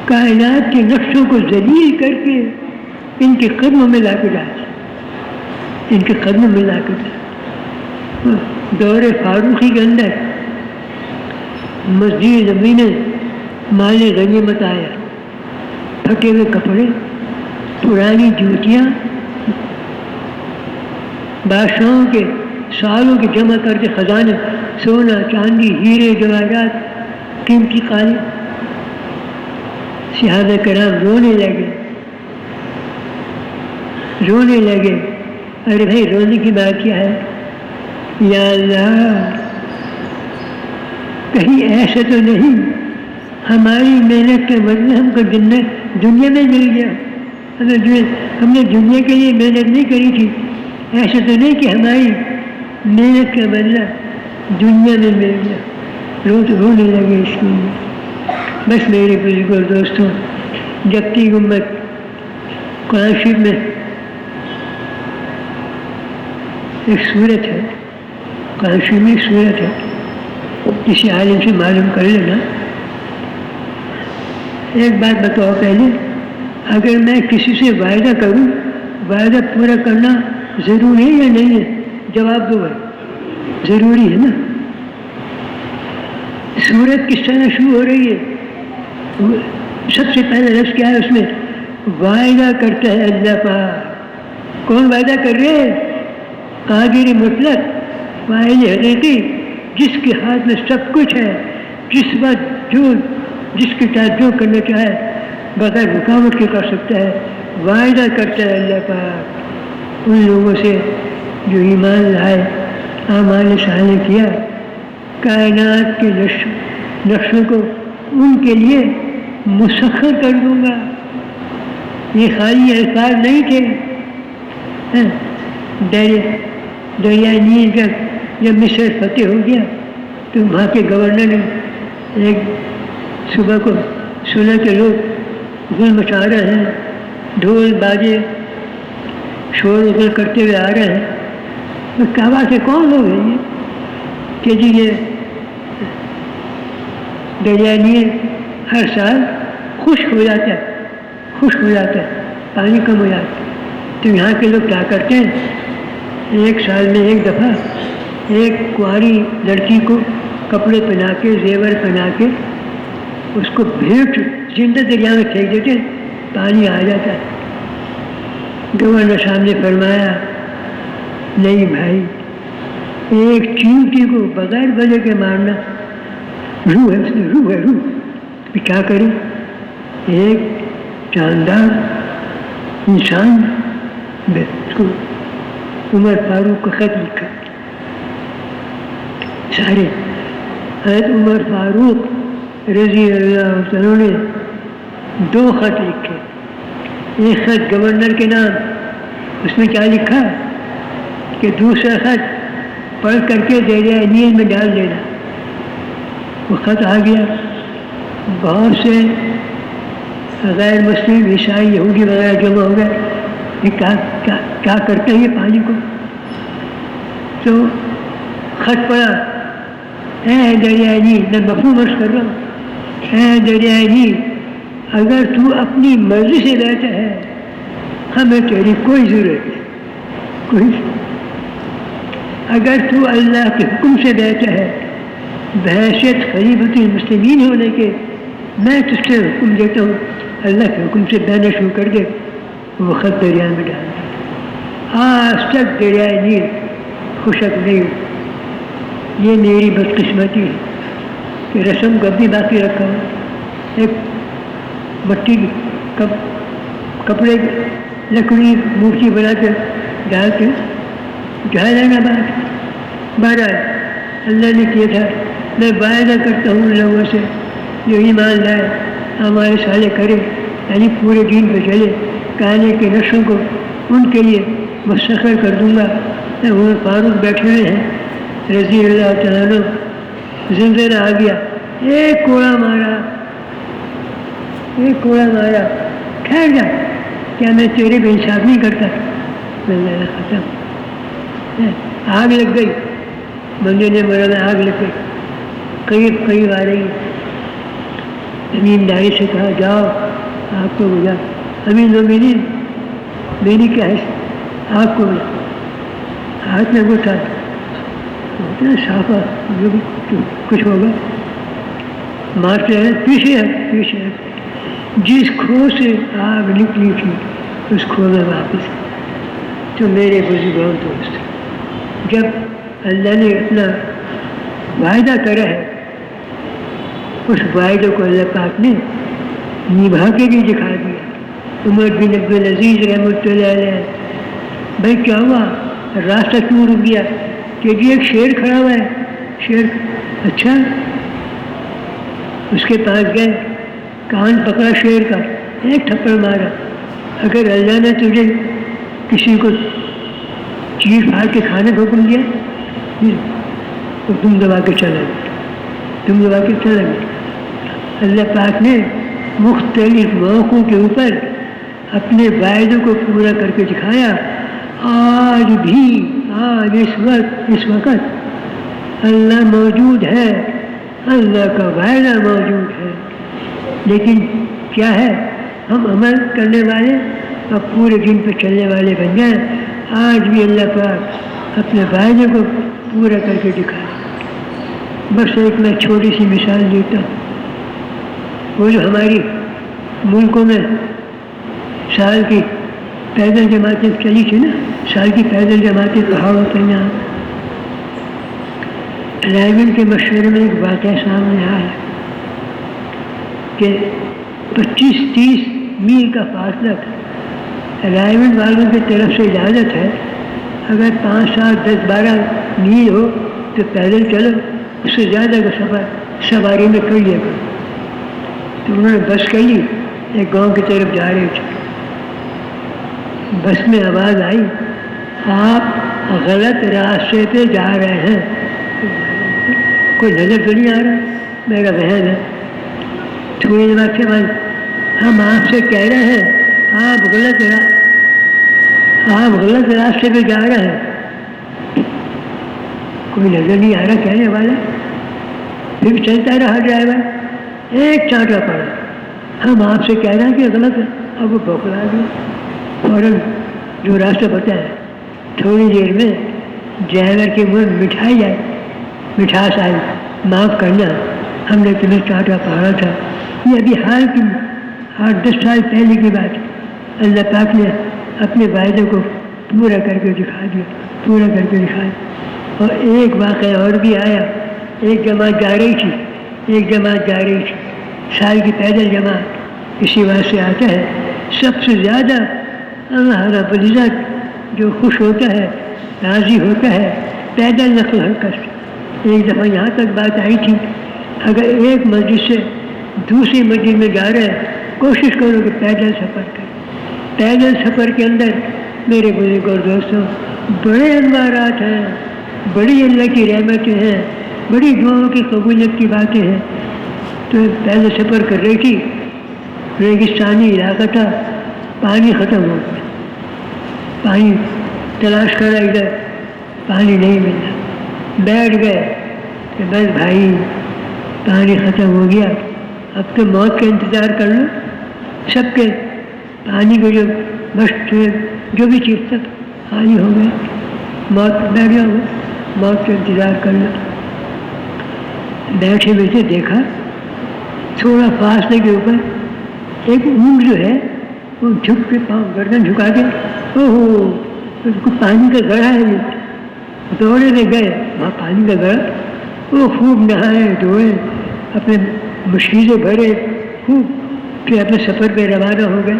کائنات کے نقشوں کو ذلیل کر کے ان کے قدموں میں لا کے ڈالا، ان کے قدموں میں لا کے ڈالا. دور فاروقی کے اندر مسجد نبوی میں مال غنیمت آیا، پھٹے ہوئے کپڑے، پرانی جوتیاں، بادشاہوں کے سالوں کے جمع کرتے خزانے، سونا چاندی ہیرے جواہرات قیمتی قالین، صحابہ کرام رونے لگے. ارے بھائی رونے کی بات کیا ہے؟ یا اللہ کہیں ایسا تو نہیں ہماری محنت کا بدلہ ہم کو دنیا میں مل گیا؟ ہم نے دنیا کے لیے محنت نہیں کری تھی. ایسا تو نہیں کہ ہماری محنت کا بدلہ دنیا میں مل گیا. رونے لگے اس کے لیے. بس میرے بزرگ اور دوستوں، جب تک امت قرآن شریف میں ایک صورت ہے، قرآن شریف میں ایک صورت ہے، کسی عالم سے معلوم کر لینا. ایک بات بتاؤ پہلے، اگر میں کسی سے وعدہ کروں، وعدہ پورا کرنا ضروری ہے یا نہیں ہے؟ جواب دو بھائی. ضروری ہے نا. صورت کس طرح شروع ہو رہی ہے؟ سب سے پہلا لفظ کیا ہے اس میں؟ وعدہ کرتا ہے اللہ پاک. کون وعدہ کر رہے ہیں؟ قادر مطلق، واحد حقیقی، جس کے ہاتھ میں سب کچھ ہے، جس وقت جس کے ساتھ جو کرنا چاہے بغیر رکاوٹ کے کر سکتا ہے. وعدہ کرتا ہے اللہ پاک ان لوگوں سے جو ایمان لائے، اعمال صالح کیا، کائنات کے نقشوں کو ان کے لیے مسخر کر دوں گا. یہ خالی الفاظ نہیں تھے. دریا نیل کا جب مصر فتح ہو گیا تو وہاں کے گورنر نے ایک صبح کو سنا کہ لوگ غل مچا رہے ہیں، ڈھول باجے شور غل کرتے ہوئے آ رہے ہیں. کہا بات ہے، کون لوگ ہیں یہ؟ کہ جی یہ دریا نیل ہر سال خشک ہو جاتا ہے، پانی کم ہو جاتا ہے. تو یہاں کے لوگ کیا کرتے ہیں، ایک سال میں ایک دفعہ ایک کنواری لڑکی کو کپڑے پہنا کے، زیور پہنا کے اس کو بھیٹ زندہ دریا میں پھینک دیتے ہیں، پانی آ جاتا ہے. گورنر صاحب نے فرمایا نہیں بھائی، ایک چیونٹی کو بغیر وجہ کے مارنا روح ہے، اس میں روح ہے. کیا کریں؟ ایک جاندار انسان اس کو عمر فاروق کا خط لکھا. سارے حضرت عمر فاروق رضی اللہ عنہ نے 2 خط لکھے. ایک خط گورنر کے نام، اس میں کیا لکھا کہ دوسرا خط پڑھ کر کے دریا نیل میں ڈال دینا. وہ خط آ گیا. بہت سے غیر مسلم، عیسائی، یہودی وغیرہ جمع ہو گئے. یہ کیا کرتے ہیں یہ پانی کو؟ تو خط پڑا، اے دریا نیل، میں مفہوم عرض کر رہا ہوں، اے دریا نیل، اگر تو اپنی مرضی سے بہتا ہے ہمیں تیری کوئی ضرورت نہیں. اگر تو اللہ کے حکم سے بہتا ہے، بحیثیت خلیفۃ المسلمین ہونے کے، میں تجھ سے حکم دیتا ہوں اللہ کے حکم سے بہنا شروع کر دے. وہ خط دریا میں ڈال دیا. آج تک دریا نیل خشک نہیں ہو. یہ میری بدقسمتی ہے کہ رسم کو بھی باقی رکھا ہوں. ایک مٹی کی کپڑے لکڑی مورتی بنا کر ڈال کے جہاں لینا بات. بہرحال اللہ نے کیا تھا، میں وعدہ کرتا ہوں لوگوں سے جو ایمان لائے، ہمارے صالح کرے، یعنی پورے دین پہ چلے، کہنے کے نقشوں کو ان کے لیے مسخر کر دوں گا. عمر فاروق بیٹھے ہوئے ہیں رضی اللہ تعالیٰ عنہ. زلزلہ آ گیا، ایک کوڑا مارا، ٹھہر جا، کیا میں تیرے پہ انصاف نہیں کرتا؟ ختم. آگ لگ گئی، مندر مرد میں آگ لگ گئی، قریب آ رہی. زمینداری سے کہا جاؤ آپ کو بجا. امین مومنین میری کیا ہے، آپ کو ہاتھ میں وہ تھا صافہ جو بھی کچھ ہوگا، مارتے ہیں پیچھے. جس کھو سے آگ نکلی تھی اس کھو میں واپس. تو میرے بزرگوں دوست، جب اللہ نے اپنا وعدہ کرا ہے، اس وعدے کو اللہ پاک نے نبھا کے بھی دکھا دیا. عمر بن عبدالعزیز رحمۃ اللہ علیہ. بھائی کیا ہوا؟ راستہ کیوں رک گیا؟ کہ جی ایک شیر کھڑا ہوا ہے. شیر. اچھا. اس کے پاس گئے, کان پکڑا شیر کا, ایک تھپڑ مارا. اگر اللہ نے تجھے کسی کو چیز پھاڑ کے کھانے کا حکم دیا تو تم دبا کے چلا گیا, تم دبا کے چلا گیا. اللہ پاک نے مختلف موقعوں کے اوپر اپنے وعدوں کو پورا کر کے دکھایا. آج بھی, آج اس وقت اللہ موجود ہے, اللہ کا وعدہ موجود ہے. لیکن کیا ہے, ہم عمل کرنے والے اور پورے دن پہ چلنے والے بن جائیں. آج بھی اللہ پاک اپنے وعدے کو پورا کر کے دکھائے. بس ایک میں چھوٹی سی مثال دیتا ہوں. وہ جو ہماری ملکوں میں سال کی پیدل جماعتیں چلی تھی نا, سال کی پیدل جماعتیں پہاڑوں پہ یہاں, رائے کے مشورے میں ایک واقعہ سامنے آیا کہ 25-30 میل کا فاصلہ تھا. رائے والوں کی طرف سے اجازت ہے اگر 5, 7, 10, 12 میل ہو تو پیدل چلو, اس سے زیادہ کا سفر سواری میں کر لیا کرو. تو انہوں نے بس کر لی, ایک گاؤں کی طرف جا رہے تھے. بس میں آواز آئی, آپ غلط راستے پہ جا رہے ہیں. کوئی نظر تو نہیں آ رہا, میرا بہن ہے. تھوڑی دیر کے بعد ہم آپ سے کہہ رہے ہیں آپ غلط راستے پہ جا رہے ہیں. کوئی نظر نہیں آ رہا کہنے والا. پھر چلتا رہا ڈرائیور, ایک چانٹا پڑا. ہم آپ سے کہہ رہے ہیں کہ غلط ہے. اب وہ بوکھلا گیا. فوراً جو راستہ بتایا, تھوڑی دیر میں ڈرائیور کے منہ مٹھائی آئی, مٹھاس آئی, معاف کرنا ہم نے تمہیں چانٹا پڑا تھا. یہ ابھی حال کی 8-10 سال پہلے کی بات ہے. اللہ پاک نے اپنے وعدے کو پورا کر کے دکھا دیا, پورا کر کے دکھایا. اور ایک واقعہ اور بھی آیا. ایک جماعت جا رہی تھی, سال کی پیدل جماعت. اسی واسطے آتا ہے سب سے زیادہ اللہ رب العزت جو خوش ہوتا ہے, راضی ہوتا ہے پیدل نقل حرکت سے. ایک دفعہ یہاں تک بات آئی تھی, اگر ایک مسجد سے دوسری مسجد میں جا رہے ہیں کوشش کرو کہ پیدل سفر کریں. پیدل سفر کے اندر میرے بزرگ اور دوستوں بڑے انوارات ہیں, بڑی اللہ کی رحمتیں ہیں, بڑی دعاؤں کی قبولیت کی باتیں ہیں. تو پیدل سفر کر رہی تھی, ریگستانی علاقہ تھا, پانی ختم ہو گیا. پانی تلاش کرا, ادھر پانی نہیں ملا. بیٹھ گئے کہ بس بھائی پانی ختم ہو گیا, اب تو موت کا انتظار کر لو. سب کے پانی کو جو مشق جو بھی چیز تک خالی ہو گئے, موت بیٹھ گیا, موت کا انتظار کر لو. بیٹھے بیٹھے دیکھا تھوڑا فاصلے کے اوپر ایک اونٹ جو ہے وہ جھک کے پاؤں گردن جھکا کے, اوہ اس کو پانی کا گڑھا ہے. دوڑے میں گئے, وہاں پانی کا گڑھا, وہ خوب نہائے دھوئے, اپنے مشکلیں بھرے خوب, پھر اپنے سفر پہ روانہ ہو گئے.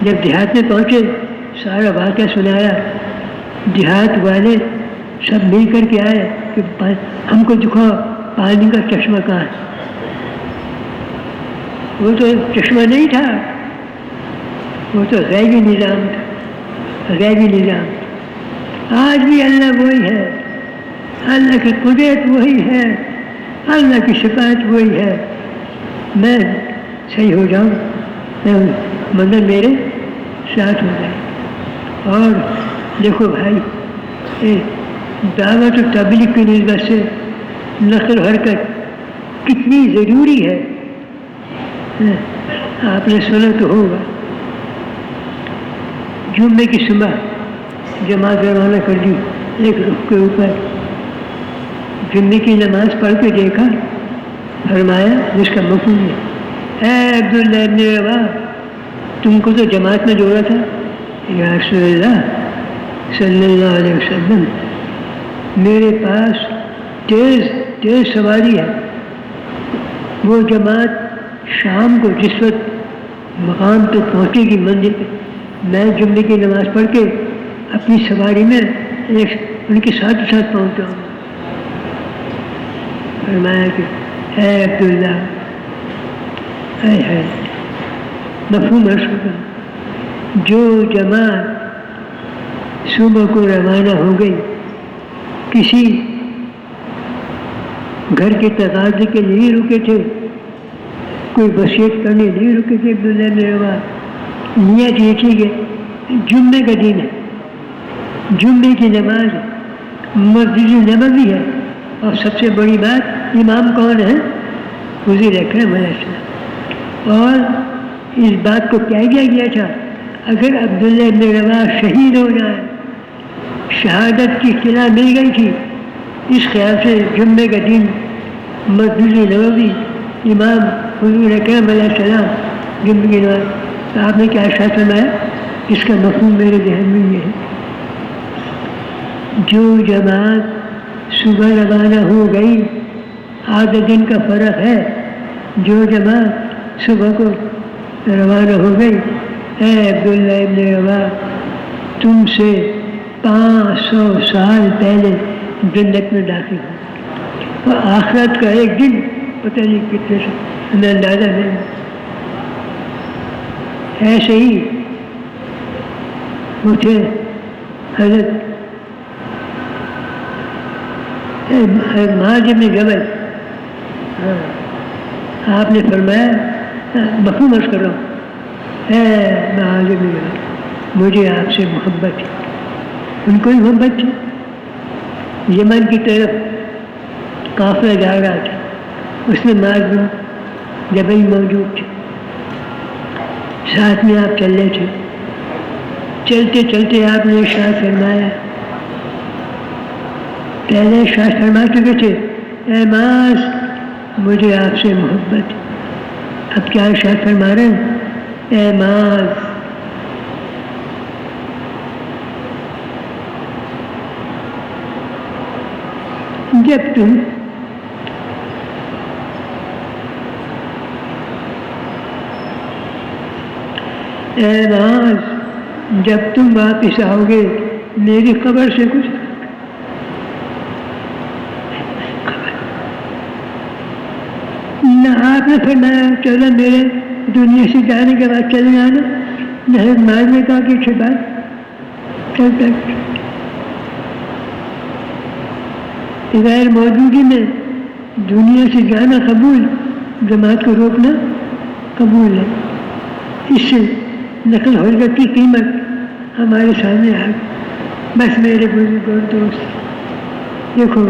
جب دیہات میں پہنچے سارا واقعہ سنایا. دیہات والے سب مل کر کے آئے کہ ہم کو دکھاؤ پانی کا چشمہ کہاں ہے. وہ تو چشمہ نہیں تھا, وہ تو غیبی نظام تھا, غیبی نظام. آج بھی اللہ وہی ہے, اللہ کی قدرت وہی ہے, اللہ کی صفات وہی ہے. میں صحیح ہو جاؤں, مطلب میرے ساتھ ہو جائے. اور دیکھو بھائی, دعوت و تبلیغ کی نسبت سے نقل و حرکت کتنی ضروری ہے. آپ نے سنا تو ہوگا, جمعے کی صبح جماعت روانہ کر دی ایک رخ کے اوپر. جمعے کی نماز پڑھ کے دیکھا, فرمایا جس کا مفہوم ہے, اے عبداللہ ابن روا, تم کو تو جماعت میں جوڑا تھا. یا رسول اللہ صلی اللہ علیہ وسلم, میرے پاس تیز سواری ہے. وہ جماعت شام کو جس وقت مقام پہ پہنچے گی، منزل پہ. میں جمعے کی نماز پڑھ کے اپنی سواری میں ان کے ساتھ ساتھ پہنچ جاؤں گا. فرمایا کہ اے عبداللہ، ہے مفہوم عرض ہوگا، جو جماعت صبح کو روانہ ہو گئی، کسی گھر کے تقاضے کے نہیں رکے تھے، کوئی وصیت کرنے نہیں رکے تھے. عبداللہ بن رواحہ نیت یہ تھی کہ جمعے کا دن ہے، جمعے کی نماز ہے، مسجد نبوی ہے، اور سب سے بڑی بات امام کون ہے؟ حضور اکرم علیہ السلام. اور اس بات کو کہہ دیا گیا تھا اگر عبداللہ بن رواحہ شہید ہو جائے، شہادت کی اطلاع مل گئی تھی. اس خیال سے جمعے کا دن مسجد نبوی، امام حضور اکرم علیہ السلام، جمعے کی نماز. تو آپ نے کیا ارشاد فرمایا؟ اس کا مفہوم میرے ذہن میں یہ ہے، جو جماعت صبح روانہ ہو گئی، آدھے دن کا فرق ہے، جو جماعت صبح کو روانہ ہو گئی، اے عبداللہ ابن رواحہ، تم سے 500 سال پہلے جنت میں داخل ہو. اور آخرت کا ایک دن پتہ نہیں کتنے سے ہمیں اندازہ نہیں. ایسے ہی مجھے حضرت معاذ بن جبل، آپ نے فرمایا، مفہوم عرض کر رہا ہوں، اے معاذ بن جبل، مجھے آپ سے محبت ہے. ان کو بھی محبت تھی. یمن کی طرف قافلہ جا رہا تھا، اس میں معاذ بن جبل موجود تھے، ساتھ میں آپ چل رہے تھے. چلتے چلتے آپ نے ارشاد فرمایا، پہلے ارشاد فرما چکے تھے، اے معاذ، مجھے آپ سے محبت ہے. اب کیا ارشاد فرما رہے ہیں؟ اے معاذ، جب تم جب تم واپس آؤ گے میری قبر سے کچھ نہ آپ نے فرمایا چلو میرے دنیا سے جانے کے بعد چلے جانا، نہ مارنے کا کہ اچھی بات چلتا. غیر موجودی میں دنیا سے جانا قبول، جماعت کو روکنا قبول ہے. اس سے نقل حرکت کی قیمت ہمارے سامنے آ گئی. بس میرے بزرگ اور دوست، دیکھو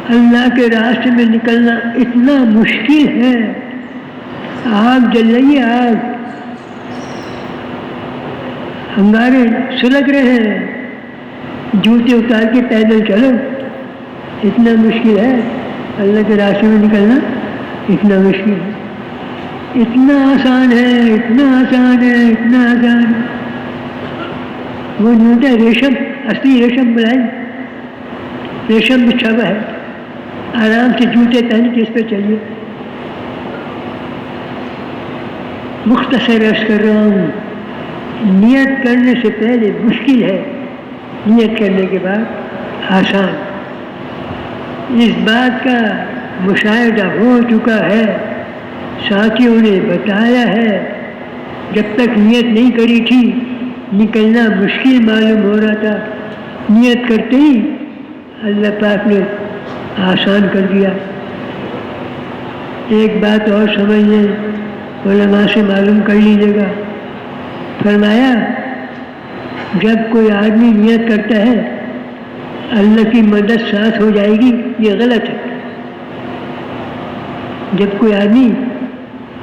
اللہ کے راستے میں نکلنا اتنا مشکل ہے. آگ جل رہی ہے، آگ، انگارے سلگ رہے ہیں، جوتے اتار کے پیدل چلو، اتنا مشکل ہے. اللہ کے راستے میں نکلنا اتنا مشکل ہے. اتنا آسان ہے، اتنا آسان ہے، اتنا آسان ہے. وہ جوتے ریشم، اصلی ریشم بلائی، ریشم بچھا ہوا ہے، آرام سے جوتے پہن کے اس پہ چلیے. مختصر عرض کر رہا ہوں، نیت کرنے سے پہلے مشکل ہے، نیت کرنے کے بعد آسان. اس بات کا مشاہدہ ہو چکا ہے، ساتھیوں نے بتایا ہے. جب تک نیت نہیں کری تھی نکلنا مشکل معلوم ہو رہا تھا، نیت کرتے ہی اللہ پاک نے آسان کر دیا. ایک بات اور سمجھ لیں، علماء سے معلوم کر لیجیے گا. فرمایا جب کوئی آدمی نیت کرتا ہے اللہ کی مدد ساتھ ہو جائے گی، یہ غلط ہے. جب کوئی آدمی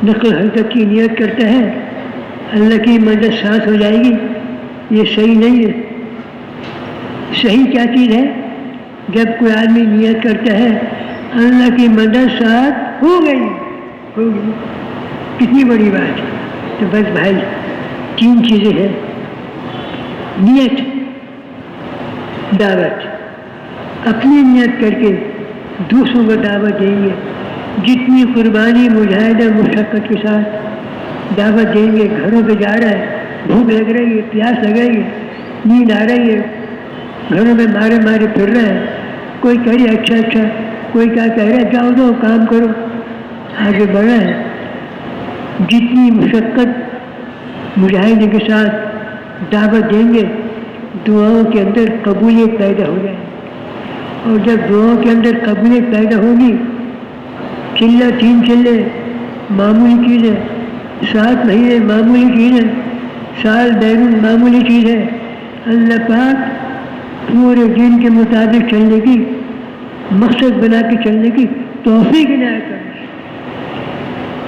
نقل حرکت کی نیت کرتا ہے اللہ کی مدد ساتھ ہو جائے گی، یہ صحیح نہیں ہے. صحیح کیا چیز ہے؟ جب کوئی آدمی نیت کرتا ہے اللہ کی مدد ساتھ ہو گئی، ہوگی، کتنی بڑی بات ہے. تو بس بھائی 3 چیزیں ہیں، نیت، دعوت، اپنی نیت کر کے دوسروں کو دعوت دیں گے، جتنی قربانی مجاہدہ مشقت کے ساتھ دعوت دیں گے، گھروں پہ جا رہا ہے، بھوک لگ رہی ہے، پیاس لگ رہی ہے، نیند آ رہی ہے، گھروں میں مارے مارے پھر رہے ہیں، کوئی کہہ رہے اچھا اچھا، کوئی کیا کہہ رہا ہے جاؤ دو کام کرو، آگے بڑھا ہے۔ جتنی مشقت مجاہدے کے ساتھ دعوت دیں گے، دعاؤں کے اندر قبولیت پیدا ہو جائے، اور جب دعاؤں کے اندر قبولیت پیدا ہوگی، چلہ 3 چلے معمولی چیز ہے، 7 مہینے معمولی چیز ہے، سال بیرون معمولی چیز ہے۔ اللہ پاک پورے دین کے مطابق چلنے کی، مقصد بنا کے چلنے کی توفیق عنایت کرے۔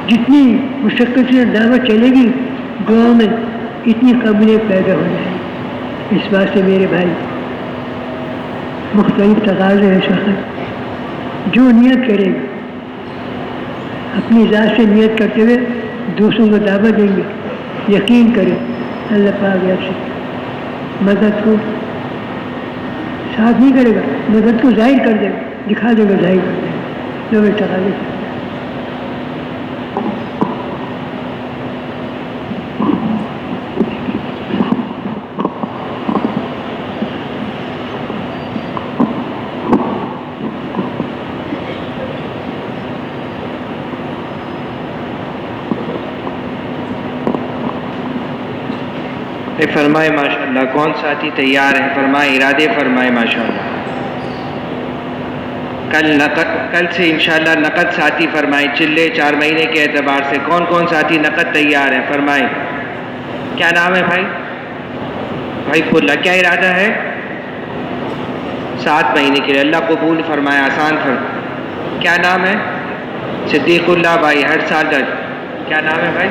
جتنی مشقت سے دعوت چلے گی، دعاؤں میں اتنی قبولیت پیدا ہو جائے گی۔ اس بات سے میرے بھائی مختلف تقاضے ہیں شخص جو نیت کرے گا، اپنی ذات سے نیت کرتے ہوئے دوسروں کو دعوت دیں گے، یقین کریں اللہ پاک آپ سے مدد کو ساتھ نہیں کرے گا، مدد کو ظاہر کر دے گا، دکھا دے گا، ظاہر کر دے گا۔ جو میں تقاضے سے فرمائے ماشاءاللہ۔ کون ساتھی تیار ہیں؟ فرمائے، ارادے فرمائے ماشاءاللہ۔ کل سے انشاءاللہ نقد ساتھی فرمائے، چلے 4 مہینے کے اعتبار سے کون کون ساتھی نقد تیار ہیں؟ فرمائے۔ کیا نام ہے بھائی؟ بھائی پھلا، کیا ارادہ ہے؟ 7 مہینے کے لیے، اللہ قبول فرمائے، آسان کیا نام ہے؟ صدیق اللہ بھائی، ہر سال کیا نام ہے بھائی؟